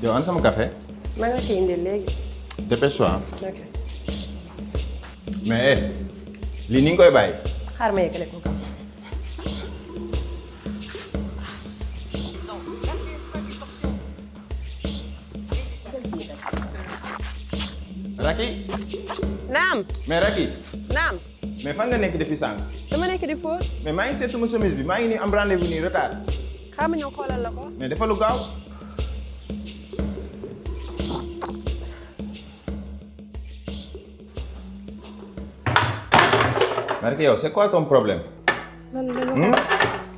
yow an sama café. maa nga koy indil léegi. dépêche-toi. ok. mais lii ni nga koy bàyyi. xaar ma yeggale ko gaaw. Racky. naam. mais Racky. naam. mais fan nga nekk depuis sànq. dama nekk di fóot. mais maa ngi seet sama chemise bi maa ngi nii am rendez-vous nii retard. xaar ma ñëw xoolal la ko. mais dafa lu gaaw. Racky yow c'est quoi ton problème.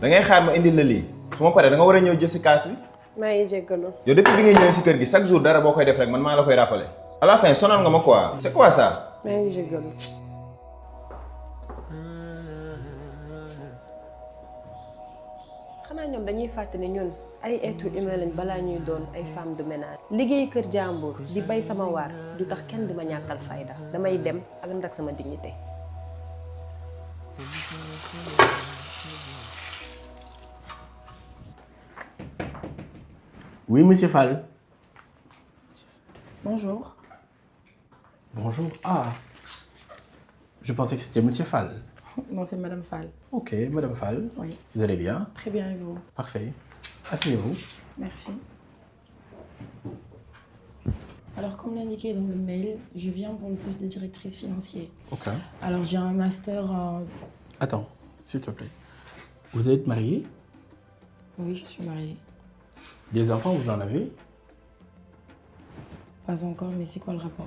da ngay xaar ma indil la lii su ma paree da nga war a ñëw jël si kaas bi. maa ngi jéggalu. yow depuis bi ngay ñëw si kër gi chaque jour dara boo koy def rek man maa la koy rappeler. à la fin sonal nga ma quoi. c'est quoi ça. maa ngi jéggalu. xanaa ñoom dañuy fàtte ne ñun ay êtres humains lañ balaa ñuy doon ay femmes de ménage. liggéey kër jàmbur di bay sama waar du tax kenn du ma ñàkkal fayda damay dem ak ndak sama dignité. Oui, monsieur Fall. Bonjour. Bonjour. Ah, je pensais que c'était monsieur Fall. Non, c'est Madame Fall. Ok, madame Fall. Oui. Vous allez bien? Très bien, et vous? Parfait. Asseyez-vous. Merci. Alors, comme l'indiqué dans le mail, je viens pour le poste de directrice financière. Ok. Alors, j'ai un master en... Attends, s'il te plaît. Vous êtes marié? Oui, je suis mariée. Des enfants, vous en avez? Pas encore, mais c'est quoi le rapport?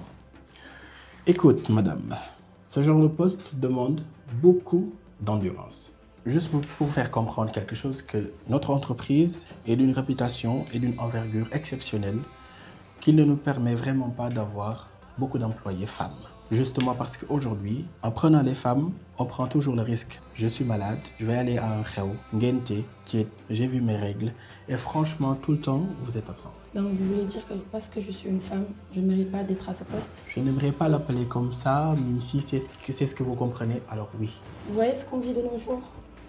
Écoute, madame, ce genre de poste demande beaucoup d'endurance. Juste pour faire comprendre quelque chose, que notre entreprise est d'une réputation et d'une envergure exceptionnelle qui ne nous permet vraiment pas d'avoir beaucoup d'employés femmes. Justement parce qu'aujourd'hui, en prenant les femmes, on prend toujours le risque. Je suis malade, je vais aller à un xew, ngénte, j'ai vu mes règles et franchement, tout le temps, vous êtes absente. Donc, vous voulez dire que parce que je suis une femme, je ne mérite pas d'être à ce poste? Je n'aimerais pas l'appeler comme ça, mais si c'est ce que vous comprenez, alors oui. Vous voyez ce qu'on vit de nos jours?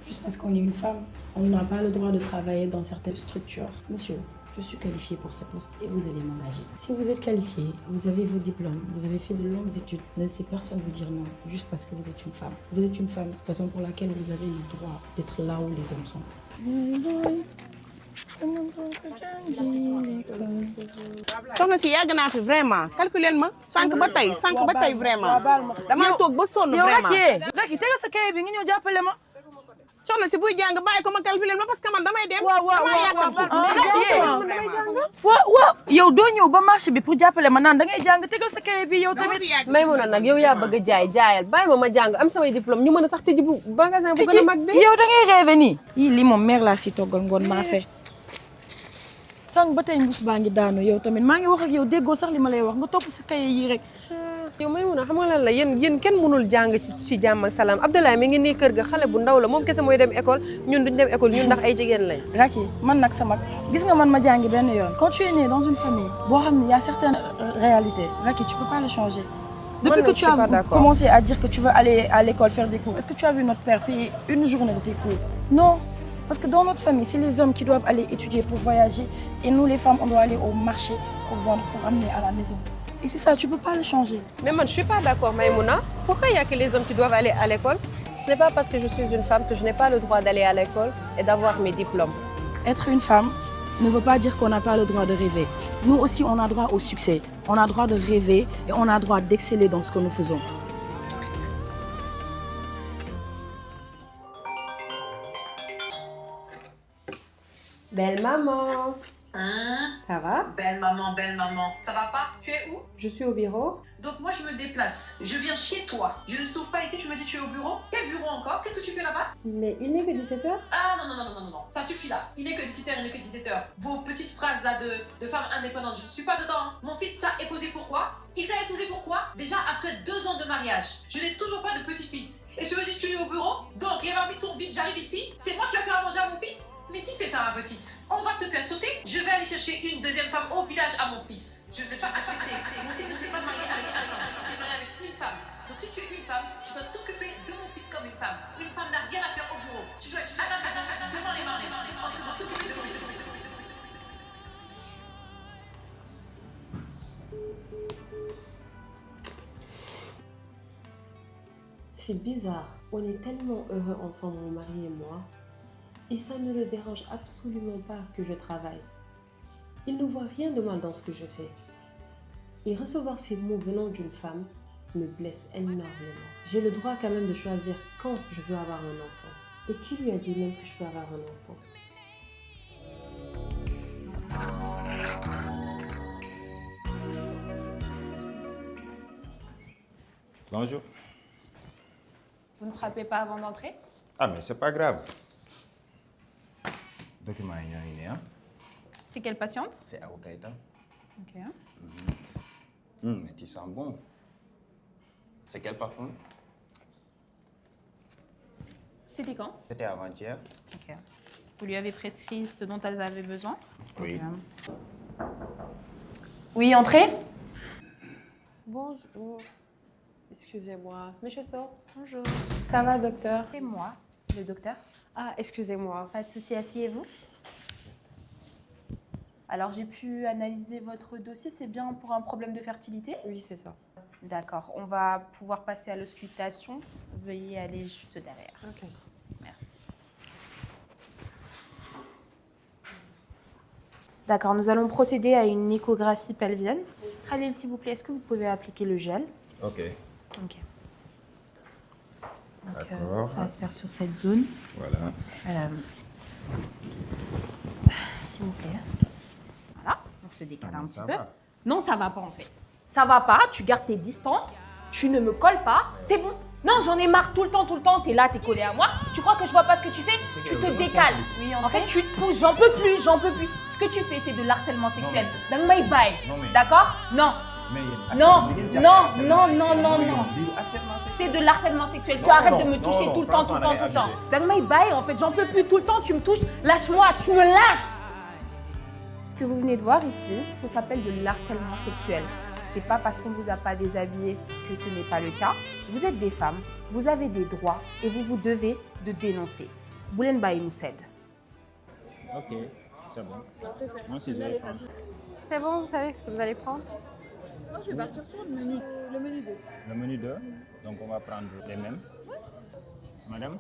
Juste parce qu'on est une femme, on n'a pas le droit de travailler dans certaines structures. Monsieur, je suis qualifiée pour ce poste et vous allez m'engager. Si vous êtes qualifié, vous avez vos diplômes, vous avez fait de longues études, ne laissez personne vous dire non, juste parce que vous êtes une femme. Vous êtes une femme, raison pour laquelle vous avez le droit d'être là où les hommes sont. soxna si yàgg naa fi vraiment calculer ma sànq ba tey vraiment damaa toog ba sonn vraiment. yow Racky tegal sa kay bi nga ñëw jàppale ma. soxna si buy jàng bàyyi ko ma calculer ma parce que man damay dem. waaw yow doo ñëw ba marché bi pour jàppale ma naan da ngay jàng tegal sa kay bi yow tamit. Maymuna nag yow yaa bëgg a jaayal bàyyi ma jàng am samay diplôme ñu mën a sax tijji bu magasin bu gën a mag bi. yow da ngay rêvé nii. yii lii moom mère laa si toggal ngoon maa fe. sànq ba tey mbuus baa ngi daanu yow tamit maa ngi wax ak yow déggoo sax li ma lay wax nga topp sa kaye yi rek. yow Maymuna xam nga lan la yéen kenn mënul jàng ci jàmm ak salaam Abdoulaye mi ngi nii kër ga xale bu ndaw la moom kese mooy dem école ñun duñ dem école ñun ndax ay jigéen lañ. Racky man nag sama gis nga man ma jàngi benn yoon. quand tu es né dans une famille boo xam ne y a certaines réalités Racky tu peux pas le changer. Depuis que tu as commencé à dire que tu veux aller à l'école faire des cours, est-ce que tu as vu notre père payer une journée de tes cours? Non. Parce que dans notre famille, c'est les hommes qui doivent aller étudier pour voyager et nous, les femmes, on doit aller au marché pour vendre, pour ramener à la maison. Et c'est ça, tu peux pas le changer. Mais moi, je suis pas d'accord, Maïmouna. Pourquoi il y a que les hommes qui doivent aller à l'école? Ce n'est pas parce que je suis une femme que je n'ai pas le droit d'aller à l'école et d'avoir mes diplômes. Être une femme ne veut pas dire qu'on n'a pas le droit de rêver. Nous aussi, on a droit au succès. On a droit de rêver et on a droit d'exceller dans ce que nous faisons. Belle maman. Hein? Ça va? Belle maman, belle maman. Ça va pas? Tu es où? Je suis au bureau. Donc moi je me déplace. Je viens chez toi. Je ne trouve pas ici, tu me dis tu es au bureau? Quel bureau encore? Qu'est-ce que tu fais là-bas? Mais il n'est que 17h. Ah non. Ça suffit là. Il n'est que 17h, il n'est que 17h. Vos petites phrases là de femmes indépendantes, je ne suis pas dedans. Hein. Mon fils t'a épousé pourquoi? Il t'a épousé pourquoi? Déjà après 2 ans de mariage. Je n'ai toujours pas de petit-fils. Et tu me dis que tu es au bureau? Donc les marmites sont vides, j'arrive ici. C'est moi qui vais faire à manger à mon fils? Mais si c'est ça ma petite, on va te faire sauter. Je vais aller chercher une deuxième femme au village à mon fils. Je ne vais pas accepter. Mon fils ne s'est pas marié avec un homme, il s'est marié avec une femme. Donc si tu es une femme, tu dois t'occuper de mon fils comme une femme. Une femme n'a rien à faire au bureau. Tu dois être devant les marmites en train de t'occuper de mon fils. C'est bizarre. On est tellement heureux ensemble, mon mari et moi. Et ça ne le dérange absolument pas que je travaille. Il ne voit rien de mal dans ce que je fais. Et recevoir ces mots venant d'une femme me blesse énormément. J'ai le droit quand même de choisir quand je veux avoir un enfant. Et qui lui a dit même que je peux avoir un enfant? Bonjour. Vous ne frappez pas avant d'entrer? Ah, mais c'est pas grave. Document, hein? C'est quelle patiente? C'est Aoukaïta. Ok. Mais tu sens bon. C'est quel parfum? C'était quand? C'était avant-hier. Ok. Vous lui avez prescrit ce dont elle avait besoin? Oui. Ok. Oui, entrez. Bonjour. Excusez-moi. Monsieur So. Bonjour. Ça va, docteur? C'est moi, le docteur. Ah, excusez-moi. Pas de souci, asseyez-vous. Alors, j'ai pu analyser votre dossier, c'est bien pour un problème de fertilité? Oui, c'est ça. D'accord, on va pouvoir passer à l'auscultation. Veuillez aller juste derrière. Ok. Merci. D'accord, nous allons procéder à une échographie pelvienne. Khalil, s'il vous plaît, est-ce que vous pouvez appliquer le gel? Ok. Ok. Donc, D'accord. ça va se faire sur cette zone. Voilà. S'il vous plaît. Voilà, on se décale un petit Ça peu. va. Non, ça va pas en fait. Ça va pas, tu gardes tes distances, tu ne me colles pas, c'est bon. Non, j'en ai marre tout le temps, t'es là, t'es collé à moi. Tu crois que je vois pas ce que tu fais? Tu te décales. Oui, en fait, tu te pousses, j'en peux plus. Ce que tu fais, c'est de l'harcèlement sexuel. Donc, my bye. D'accord? Non. Non. C'est de l'harcèlement sexuel. Tu arrêtes de me toucher tout le temps. Donc, my bye, en fait, j'en peux plus tout le temps, tu me touches. Lâche-moi, tu me lâches. Ce que vous venez de voir ici, ça s'appelle de l'harcèlement sexuel. C'est pas parce qu'on vous a pas déshabillé que ce n'est pas le cas. Vous êtes des femmes, vous avez des droits et vous vous devez de dénoncer. Boulen Baye nous cède. Ok, c'est bon. Moi aussi, je vais prendre. C'est bon, vous savez ce que vous allez prendre? Moi, je vais partir sur le menu 2. Le menu 2, donc on va prendre les mêmes. Madame?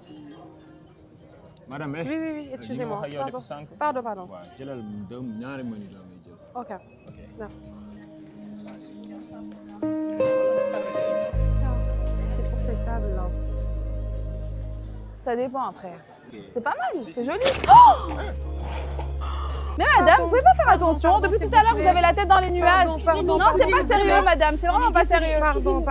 Madame, Oui, excusez-moi. Pardon. waaw jëlal ñaari menu la ngay jël. Ok. Merci. C'est pour cette table-là. Ça dépend après. C'est pas mal, c'est joli. Oh! Mais madame, vous pouvez pas faire attention. Depuis tout à l'heure, vous avez la tête dans les nuages. Pardon, non, c'est pas sérieux, madame. C'est vraiment pas sérieux. Pardon.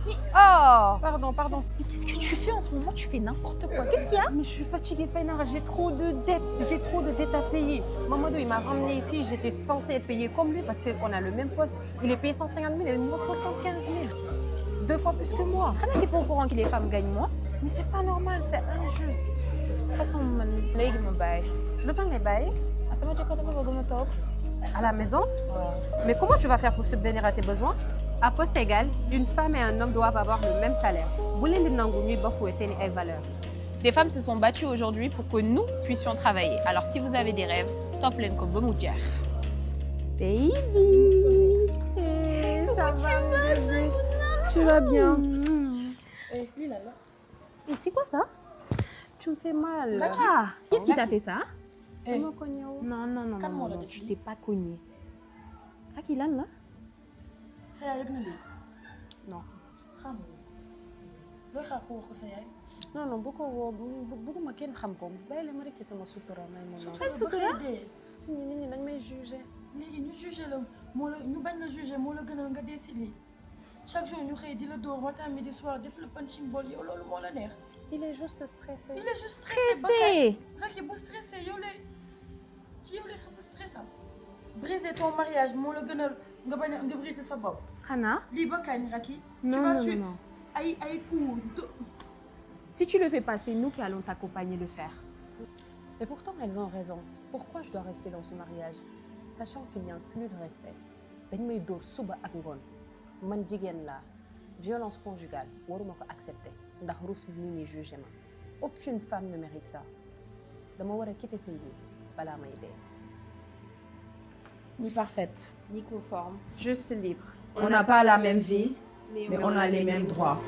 Oh! Pardon. Mais qu'est-ce que tu fais en ce moment? Tu fais n'importe quoi. Qu'est-ce qu'il y a? Mais je suis fatiguée, Fainara. J'ai trop de dettes à payer. Mamadou, il m'a ramené ici. J'étais censée être payée comme lui parce qu'on a le même poste. Il est payé 150 000 et moi 75 000. 2 fois plus que moi. T'es pas au courant que les femmes gagnent moins? Mais c'est pas normal, c'est injuste. De toute façon, léegi ma bàyyi. Le temps est baillé Ah, sama jëkkër dafa bëgg ma toog. à la maison. Mais comment tu vas faire pour subvenir à tes besoins? À poste égal, une femme et un homme doivent avoir le même salaire. Des femmes se sont battues aujourd'hui pour que nous puissions travailler. Alors si vous avez des rêves, top leen ko ba mu jeex. Baby, ça va, bébé. Tu vas bien? Et c'est quoi ça? Tu me fais mal. Ah, qu'est-ce qui t'a fait ça? Dama ko ñëw. Non, tu t'es pas cogné. Raki lan la? sa yaay yëg na lii. Non. xam nga looy xaar ko wax ko sa yaay. Non, bu ko woo bëgguma kenn xam ko. bàyyi la ma rek ci sama sutura may ma noonu. sutura si nit ñi dañ may jugé. léegi ñu jugé la ñu bañ la jugé moo la gënal nga dee si lii chaque jour ñu xëy di la dóor matin midi soir def le punching ball yow loolu moo la neex. Il est juste stressé. Il est juste stressé. Bakay. Raki bu stressé yow lay xam nga stressé am. Briser ton mariage moo la gënal nga bañ a nga briser sa bopp. Xanaa. lii ba kañ Raki. Non. ay coups. Si tu le fais pas, c'est nous qui allons t'accompagner le faire. Et pourtant, elles ont raison. Pourquoi je dois rester dans ce mariage, sachant qu'il n'y a plus de respect? dañ may dóor suba ak ngoon man jigéen laa violence conjugale waruma ko accepter ndax rus nit ñi jugé ma. Aucune femme ne mérite ça. dama war a quitter sëy bi balaa may dee. Ni parfaite, ni conforme, juste libre. On n'a pas la même vie, mais on a les mêmes droits.